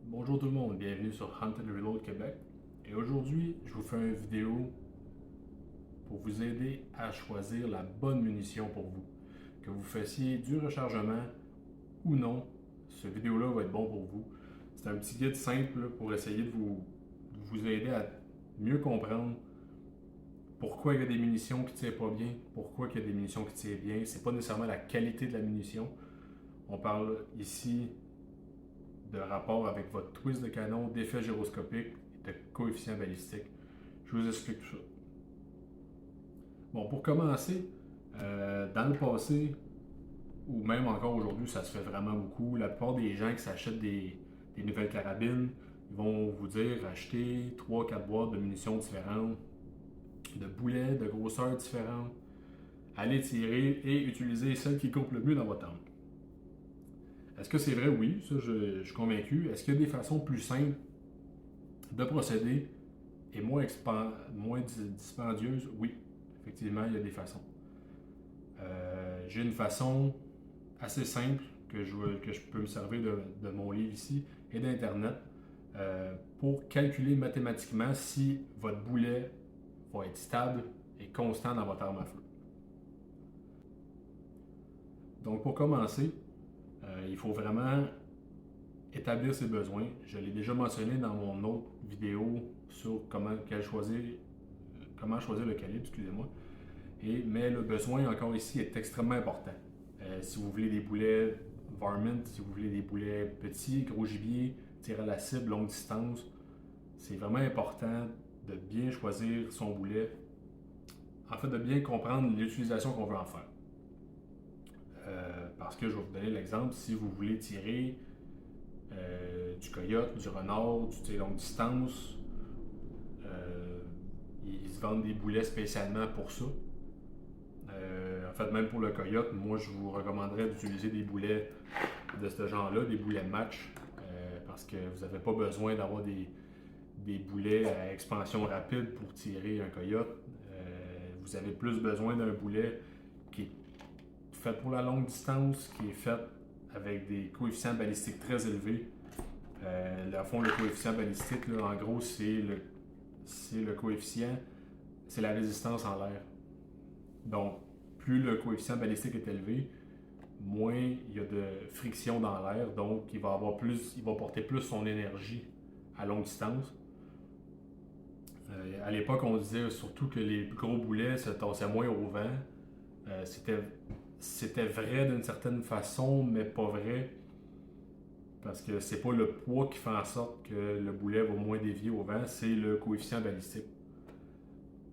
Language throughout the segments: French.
Bonjour tout le monde, bienvenue sur Hunt and Reload Québec. Et aujourd'hui, je vous fais une vidéo pour vous aider à choisir la bonne munition pour vous. Que vous fassiez du rechargement ou non, cette vidéo-là va être bon pour vous. C'est un petit guide simple pour essayer de vous aider à mieux comprendre pourquoi il y a des munitions qui ne tirent pas bien, pourquoi il y a des munitions qui tirent bien. C'est pas nécessairement la qualité de la munition. On parle ici de rapport avec votre twist de canon, d'effet gyroscopique et de coefficient balistique. Je vous explique tout ça. Bon, pour commencer, dans le passé, ou même encore aujourd'hui, ça se fait vraiment beaucoup. La plupart des gens qui s'achètent des nouvelles carabines, ils vont vous dire acheter 3-4 boîtes de munitions différentes, de boulets, de grosseurs différentes, allez tirer et utiliser celle qui coupe le mieux dans votre arme. Est-ce que c'est vrai? Oui, ça je suis convaincu. Est-ce qu'il y a des façons plus simples de procéder et moins dispendieuse? Oui, effectivement, il y a des façons. J'ai une façon assez simple que je peux me servir de mon livre ici et d'Internet pour calculer mathématiquement si votre boulet va être stable et constant dans votre arme à feu. Donc pour commencer, il faut vraiment établir ses besoins. Je l'ai déjà mentionné dans mon autre vidéo sur comment choisir le calibre, excusez-moi. Mais le besoin encore ici est extrêmement important. Si vous voulez des boulets varmint, si vous voulez des boulets petits, gros gibier, tir à la cible, longue distance, c'est vraiment important de bien choisir son boulet. En fait, de bien comprendre l'utilisation qu'on veut en faire. Parce que je vais vous donner l'exemple, si vous voulez tirer du coyote, du renard, du tir longue distance, ils se vendent des boulets spécialement pour ça. En fait, même pour le coyote, moi je vous recommanderais d'utiliser des boulets de ce genre-là, des boulets match, parce que vous n'avez pas besoin d'avoir des boulets à expansion rapide pour tirer un coyote. Vous avez plus besoin d'un boulet qui est fait pour la longue distance, qui est fait avec des coefficients balistiques très élevés. Dans le fond, le coefficient balistique, là, en gros, c'est le coefficient, c'est la résistance en l'air. Donc, plus le coefficient balistique est élevé, moins il y a de friction dans l'air, donc il va porter plus son énergie à longue distance. À l'époque, on disait surtout que les gros boulets se tassaient moins au vent. C'était vrai d'une certaine façon, mais pas vrai. Parce que c'est pas le poids qui fait en sorte que le boulet va moins dévier au vent, c'est le coefficient balistique.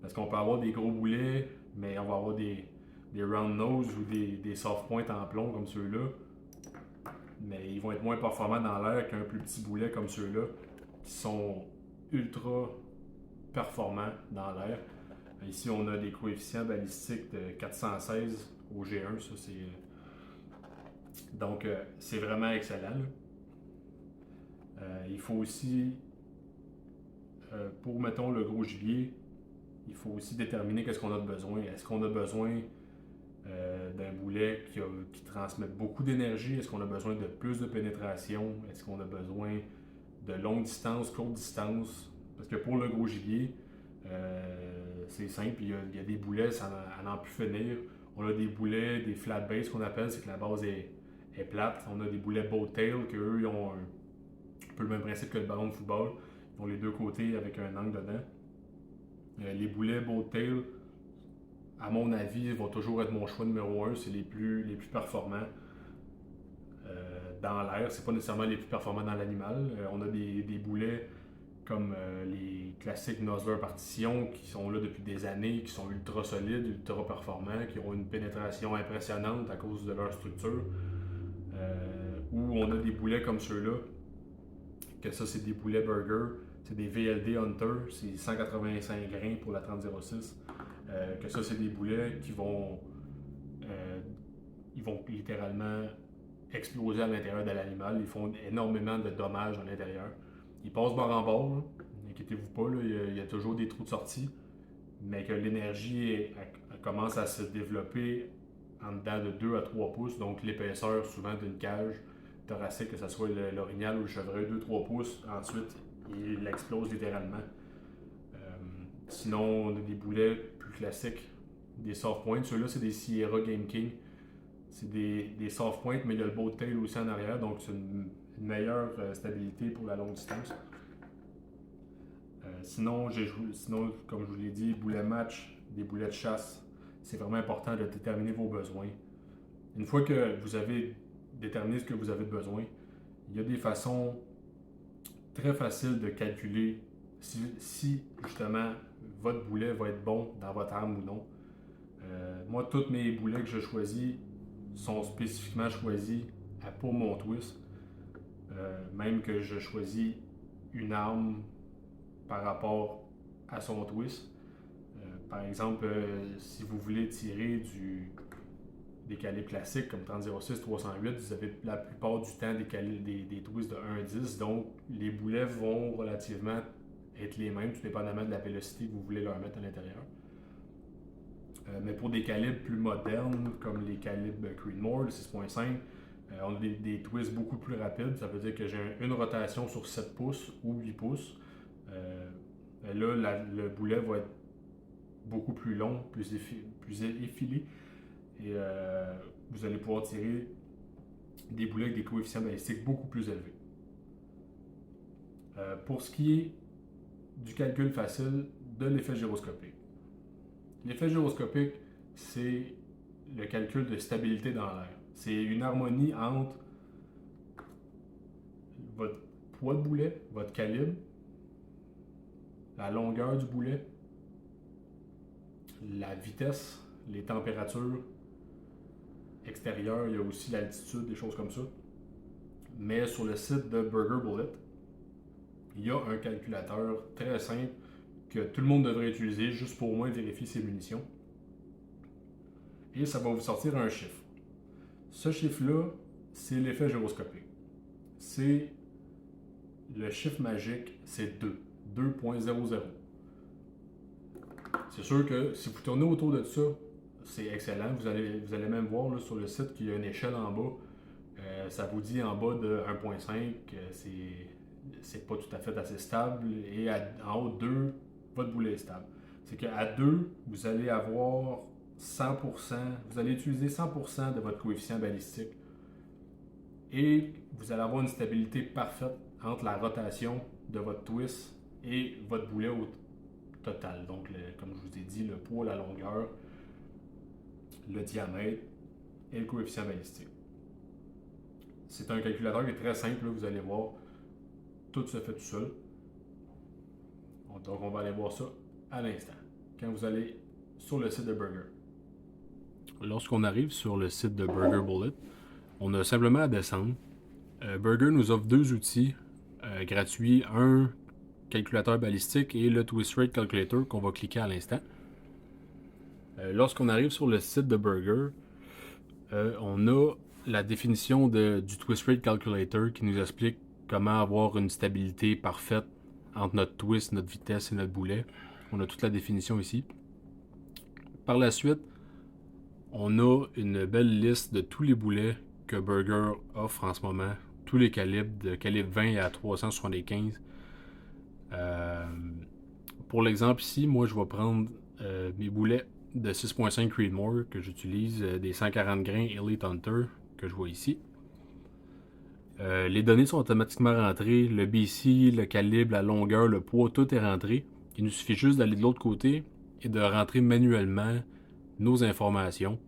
Parce qu'on peut avoir des gros boulets, mais on va avoir des round nose ou des soft points en plomb comme ceux-là. Mais ils vont être moins performants dans l'air qu'un plus petit boulet comme ceux-là, qui sont ultra performants dans l'air. Ici, on a des coefficients balistiques de 416 au G1. Ça, donc, c'est vraiment excellent. Il faut aussi, pour, mettons, le gros gibier, il faut aussi déterminer qu'est-ce qu'on a de besoin. Est-ce qu'on a besoin d'un boulet qui transmet beaucoup d'énergie? Est-ce qu'on a besoin de plus de pénétration? Est-ce qu'on a besoin de longue distance, courte distance? Parce que pour le gros gibier, c'est simple, il y a des boulets à n'en plus finir. On a des boulets, des flat base qu'on appelle, c'est que la base est plate. On a des boulets bow tail, qu'eux, ils ont un peu le même principe que le ballon de football. Ils ont les deux côtés avec un angle dedans. Les boulets bow tail, à mon avis, vont toujours être mon choix numéro 1. C'est les plus performants dans l'air. C'est pas nécessairement les plus performants dans l'animal. On a des boulets comme les classiques Nosler Partition qui sont là depuis des années, qui sont ultra solides, ultra performants, qui ont une pénétration impressionnante à cause de leur structure. Ou on a des boulets comme ceux-là, que ça c'est des boulets Burger, c'est des VLD Hunter, c'est 185 grains pour la 3006. Que ça c'est des boulets qui ils vont littéralement exploser à l'intérieur de l'animal, ils font énormément de dommages à l'intérieur. Ils passent bord en bord, inquiétez-vous pas, là, il y a toujours des trous de sortie, mais que l'énergie elle commence à se développer en dedans de 2 à 3 pouces, donc l'épaisseur souvent d'une cage thoracique, que ce soit l'orignal ou le chevreuil, 2-3 pouces. Ensuite, il explose littéralement. Sinon, on a des boulets plus classiques, des soft points. Ceux-là, c'est des Sierra Game King. C'est des soft points, mais il y a le bow tail aussi en arrière, donc c'est une meilleure stabilité pour la longue distance. Sinon, comme je vous l'ai dit, boulets match, des boulets de chasse, c'est vraiment important de déterminer vos besoins. Une fois que vous avez déterminé ce que vous avez besoin, il y a des façons très faciles de calculer si justement votre boulet va être bon dans votre arme ou non. Moi, tous mes boulets que je choisis sont spécifiquement choisis pour mon twist. Même que je choisis une arme par rapport à son twist. Par exemple, si vous voulez tirer des calibres classiques comme 30-06, 308, vous avez la plupart du temps des twists de 1-10, donc les boulets vont relativement être les mêmes, tout dépendamment de la vélocité que vous voulez leur mettre à l'intérieur. Mais pour des calibres plus modernes, comme les calibres Creedmoor, le 6.5, on a des twists beaucoup plus rapides. Ça veut dire que j'ai une rotation sur 7 pouces ou 8 pouces. Là, le boulet va être beaucoup plus long, plus effilé. Et vous allez pouvoir tirer des boulets avec des coefficients balistiques beaucoup plus élevés. Pour ce qui est du calcul facile de l'effet gyroscopique. L'effet gyroscopique, c'est le calcul de stabilité dans l'air. C'est une harmonie entre votre poids de boulet, votre calibre, la longueur du boulet, la vitesse, les températures extérieures, il y a aussi l'altitude, des choses comme ça. Mais sur le site de Burger Bullet, il y a un calculateur très simple que tout le monde devrait utiliser juste pour au moins vérifier ses munitions. Et ça va vous sortir un chiffre. Ce chiffre-là, c'est l'effet gyroscopique. C'est le chiffre magique, c'est 2. 2.00. C'est sûr que si vous tournez autour de ça, c'est excellent. Vous allez même voir là, sur le site qu'il y a une échelle en bas. Ça vous dit en bas de 1.5, c'est pas tout à fait assez stable. Et en haut de 2, votre boulet est stable. C'est qu'à 2, vous allez avoir 100%, vous allez utiliser 100% de votre coefficient balistique. Et vous allez avoir une stabilité parfaite entre la rotation de votre twist et votre boulet au total. Donc, comme je vous ai dit, le poids, la longueur, le diamètre et le coefficient balistique. C'est un calculateur qui est très simple, là, vous allez voir. Tout se fait tout seul. Donc, on va aller voir ça à l'instant, quand vous allez sur le site de Burger. Lorsqu'on arrive sur le site de Burger Bullet, on a simplement à descendre. Burger nous offre deux outils gratuits, un calculateur balistique et le Twist Rate Calculator qu'on va cliquer à l'instant. Lorsqu'on arrive sur le site de Burger, on a la définition du Twist Rate Calculator qui nous explique comment avoir une stabilité parfaite entre notre twist, notre vitesse et notre boulet. On a toute la définition ici. Par la suite, on a une belle liste de tous les boulets que Burger offre en ce moment. Tous les calibres, de calibre 20 à 375. Pour l'exemple ici, moi je vais prendre mes boulets de 6.5 Creedmoor que j'utilise, des 140 grains Elite Hunter que je vois ici. Les données sont automatiquement rentrées, le BC, le calibre, la longueur, le poids, tout est rentré. Il nous suffit juste d'aller de l'autre côté et de rentrer manuellement nos informations.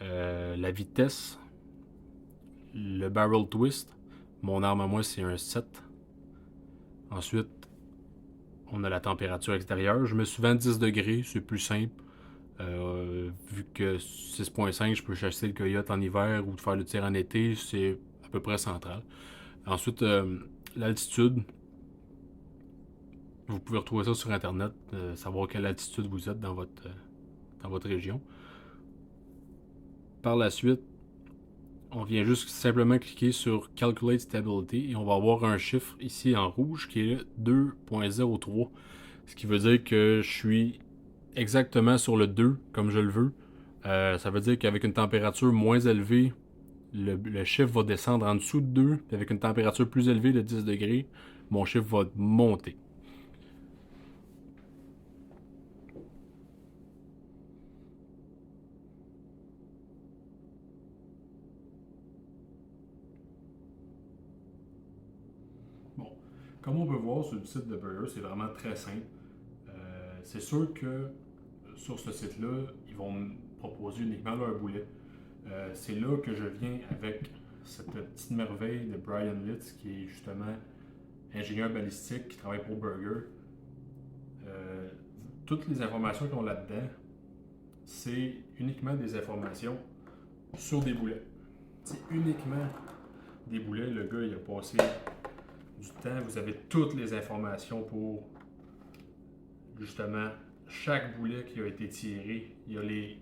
La vitesse, le barrel twist, mon arme à moi c'est un 7. Ensuite, on a la température extérieure. Je me suis 10 degrés, c'est plus simple. Vu que 6.5, je peux chasser le coyote en hiver ou de faire le tir en été, c'est à peu près central. Ensuite, l'altitude. Vous pouvez retrouver ça sur Internet, savoir quelle altitude vous êtes dans votre région. Par la suite, on vient juste simplement cliquer sur Calculate Stability et on va avoir un chiffre ici en rouge qui est 2.03. Ce qui veut dire que je suis exactement sur le 2 comme je le veux. Ça veut dire qu'avec une température moins élevée, le chiffre va descendre en dessous de 2, puis avec une température plus élevée de 10 degrés, mon chiffre va monter. Bon, comme on peut voir sur le site de Burger, c'est vraiment très simple. C'est sûr que sur ce site-là, ils vont me proposer uniquement leur boulet. C'est là que je viens avec cette petite merveille de Brian Litz, qui est justement ingénieur balistique, qui travaille pour Burger. Toutes les informations qu'ils ont là-dedans, c'est uniquement des informations sur des boulets. C'est uniquement des boulets. Le gars, il a passé du temps. Vous avez toutes les informations pour justement chaque boulet qui a été tiré. Il y a les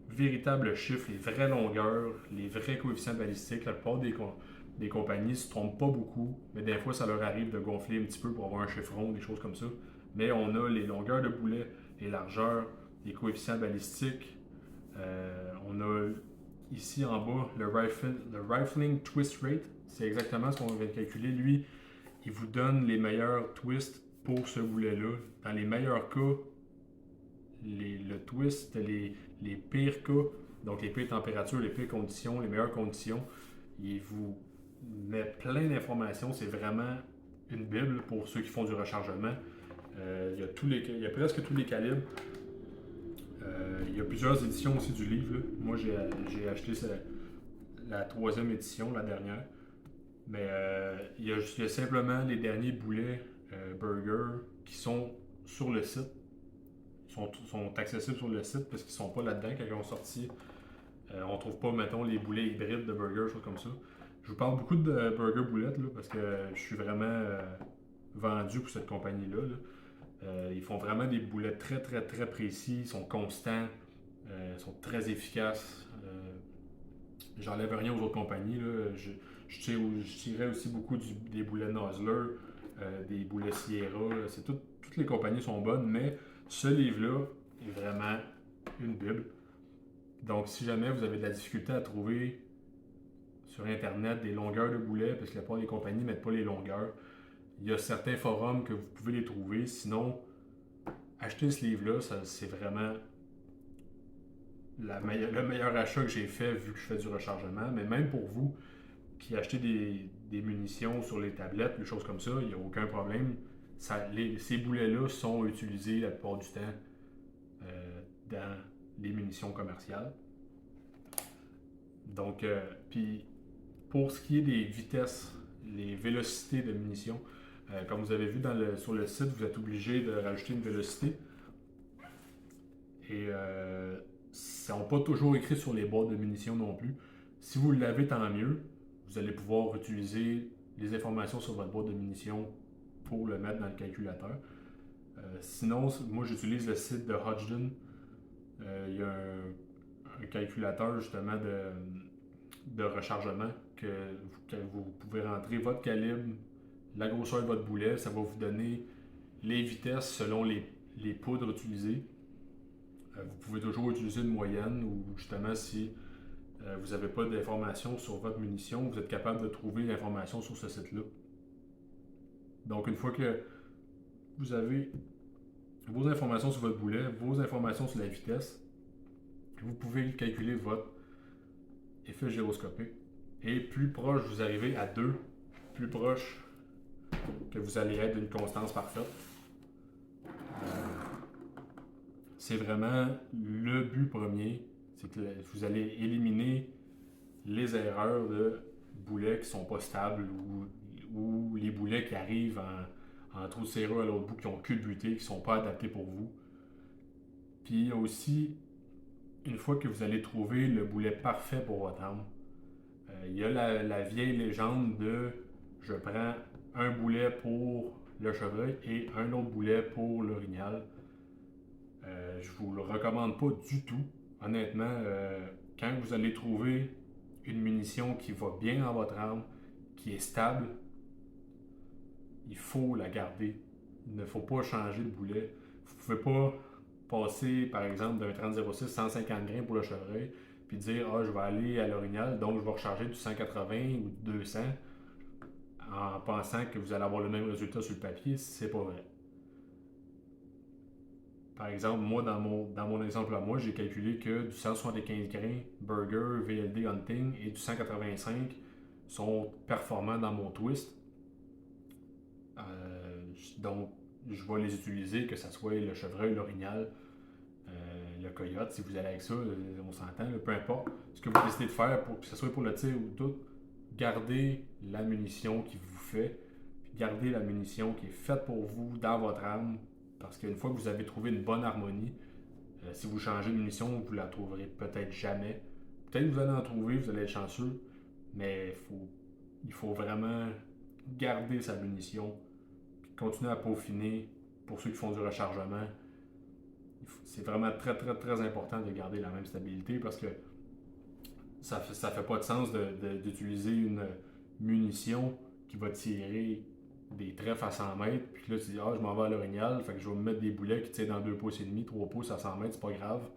véritables chiffres, les vraies longueurs, les vrais coefficients balistiques. La plupart des compagnies ne se trompent pas beaucoup, mais des fois, ça leur arrive de gonfler un petit peu pour avoir un chiffron, des choses comme ça. Mais on a les longueurs de boulet, les largeurs, les coefficients balistiques. On a ici en bas le rifling twist rate. C'est exactement ce qu'on vient de calculer. Lui, il vous donne les meilleurs twists pour ce boulet-là. Dans les meilleurs cas, le twist, les pires cas, donc les pires températures, les pires conditions, les meilleures conditions. Il vous met plein d'informations. C'est vraiment une bible pour ceux qui font du rechargement. Il y a presque tous les calibres. Il y a plusieurs éditions aussi du livre. Là. Moi, j'ai acheté la 3e édition, la dernière. Mais il y a simplement les derniers boulets Burger qui sont sur le site. Sont accessibles sur le site parce qu'ils sont pas là-dedans quand ils ont sorti. On trouve pas, mettons, les boulets hybrides de Burger, choses comme ça. Je vous parle beaucoup de Burger Boulettes là, parce que je suis vraiment vendu pour cette compagnie-là. Ils font vraiment des boulets très, très, très précis. Ils sont constants. Ils sont très efficaces. J'enlève rien aux autres compagnies. Là. Je tirais aussi beaucoup des boulets Nosler, des boulets Sierra. Toutes les compagnies sont bonnes, mais ce livre-là est vraiment une bible. Donc, si jamais vous avez de la difficulté à trouver sur Internet des longueurs de boulets, parce que la plupart des compagnies ne mettent pas les longueurs, il y a certains forums que vous pouvez les trouver. Sinon, acheter ce livre-là, c'est vraiment le meilleur achat que j'ai fait vu que je fais du rechargement. Mais même pour vous qui achetez des munitions sur les tablettes, des choses comme ça, il n'y a aucun problème. Ces boulets-là sont utilisés la plupart du temps dans les munitions commerciales. Donc, puis pour ce qui est des vitesses, les vélocités de munitions, comme vous avez vu sur le site, vous êtes obligé de rajouter une vélocité. Et ça n'est pas toujours écrit sur les boîtes de munitions non plus. Si vous l'avez, tant mieux. Vous allez pouvoir utiliser les informations sur votre boîte de munitions pour le mettre dans le calculateur. Sinon, moi j'utilise le site de Hodgdon. Il y a un calculateur justement de rechargement que vous pouvez rentrer votre calibre, la grosseur de votre boulet. Ça va vous donner les vitesses selon les poudres utilisées. Vous pouvez toujours utiliser une moyenne ou justement si vous n'avez pas d'informations sur votre munition, vous êtes capable de trouver l'information sur ce site-là. Donc une fois que vous avez vos informations sur votre boulet, vos informations sur la vitesse, vous pouvez calculer votre effet gyroscopique. Et plus proche vous arrivez à 2, plus proche que vous allez être d'une constance parfaite. C'est vraiment le but premier, c'est que vous allez éliminer les erreurs de boulets qui ne sont pas stables ou les boulets qui arrivent en trou de serrure à l'autre bout, qui ont culbuté, qui ne sont pas adaptés pour vous. Puis aussi, une fois que vous allez trouver le boulet parfait pour votre arme, il y a la vieille légende de je prends un boulet pour le chevreuil et un autre boulet pour l'orignal. Je vous le recommande pas du tout. Honnêtement, quand vous allez trouver une munition qui va bien dans votre arme, qui est stable, il faut la garder. Il ne faut pas changer de boulet. Vous ne pouvez pas passer, par exemple, d'un 30-06 150 grains pour le chevreuil, puis dire je vais aller à l'Orignal, donc je vais recharger du 180 ou du 200 en pensant que vous allez avoir le même résultat sur le papier, c'est pas vrai. Par exemple, moi, dans mon exemple à moi, j'ai calculé que du 175 grains Burger, VLD Hunting et du 185 sont performants dans mon twist. Donc, je vais les utiliser, que ce soit le chevreuil, l'orignal, le coyote. Si vous allez avec ça, on s'entend, peu importe. Ce que vous décidez de faire, pour que ce soit pour le tir ou tout, gardez la munition qui vous fait, puis gardez la munition qui est faite pour vous dans votre arme, parce qu'une fois que vous avez trouvé une bonne harmonie, si vous changez de munition, vous ne la trouverez peut-être jamais. Peut-être que vous allez en trouver, vous allez être chanceux, mais il faut vraiment garder sa munition, puis continuer à peaufiner pour ceux qui font du rechargement. C'est vraiment très très très important de garder la même stabilité parce que ça fait pas de sens d'utiliser une munition qui va tirer des trèfles à 100 mètres, puis là tu dis je m'en vais à l'orignal, fait que je vais me mettre des boulets qui tirent dans 2 pouces et demi, 3 pouces à 100 mètres, c'est pas grave.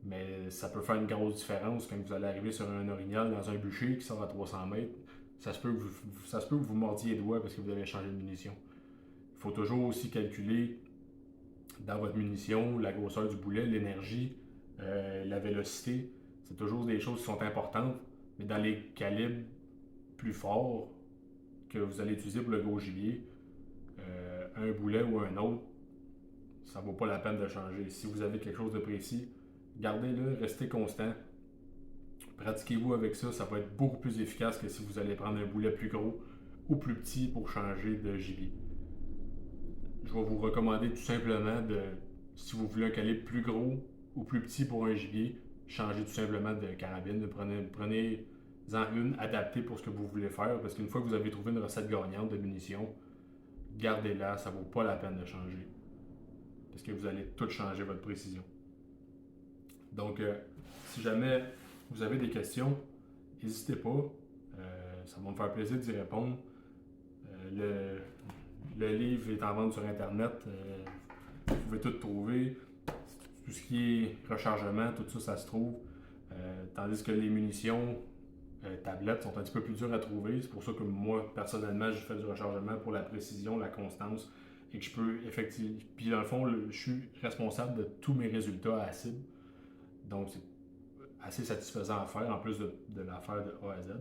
Mais ça peut faire une grosse différence quand vous allez arriver sur un orignal dans un bûcher qui sort à 300 mètres. Ça se peut que vous mordiez les doigts parce que vous avez changé de munition. Il faut toujours aussi calculer dans votre munition la grosseur du boulet, l'énergie, la vélocité. C'est toujours des choses qui sont importantes, mais dans les calibres plus forts que vous allez utiliser pour le gros gibier, un boulet ou un autre, ça vaut pas la peine de changer. Si vous avez quelque chose de précis, gardez-le, restez constant. Pratiquez-vous avec ça, ça va être beaucoup plus efficace que si vous allez prendre un boulet plus gros ou plus petit pour changer de gibier. Je vais vous recommander tout simplement si vous voulez un calibre plus gros ou plus petit pour un gibier, changez tout simplement de carabine. Prenez-en une adaptée pour ce que vous voulez faire, parce qu'une fois que vous avez trouvé une recette gagnante de munitions, gardez-la, ça vaut pas la peine de changer. Parce que vous allez tout changer votre précision. Donc, si jamais vous avez des questions, n'hésitez pas. Ça va me faire plaisir d'y répondre. Le livre est en vente sur Internet. Vous pouvez tout trouver. Tout ce qui est rechargement, tout ça, ça se trouve. Tandis que les munitions tablettes sont un petit peu plus dures à trouver. C'est pour ça que moi, personnellement, je fais du rechargement pour la précision, la constance, et que je peux effectivement... Puis dans le fond, je suis responsable de tous mes résultats à la cible. Donc, c'est assez satisfaisant à faire, en plus de la faire de A à Z.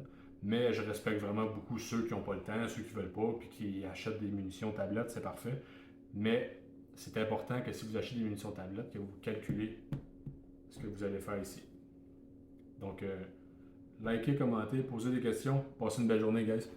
Mais je respecte vraiment beaucoup ceux qui n'ont pas le temps, ceux qui ne veulent pas, puis qui achètent des munitions tablettes, c'est parfait. Mais c'est important que si vous achetez des munitions tablettes, que vous calculez ce que vous allez faire ici. Donc, likez, commentez, posez des questions. Passez une belle journée, guys.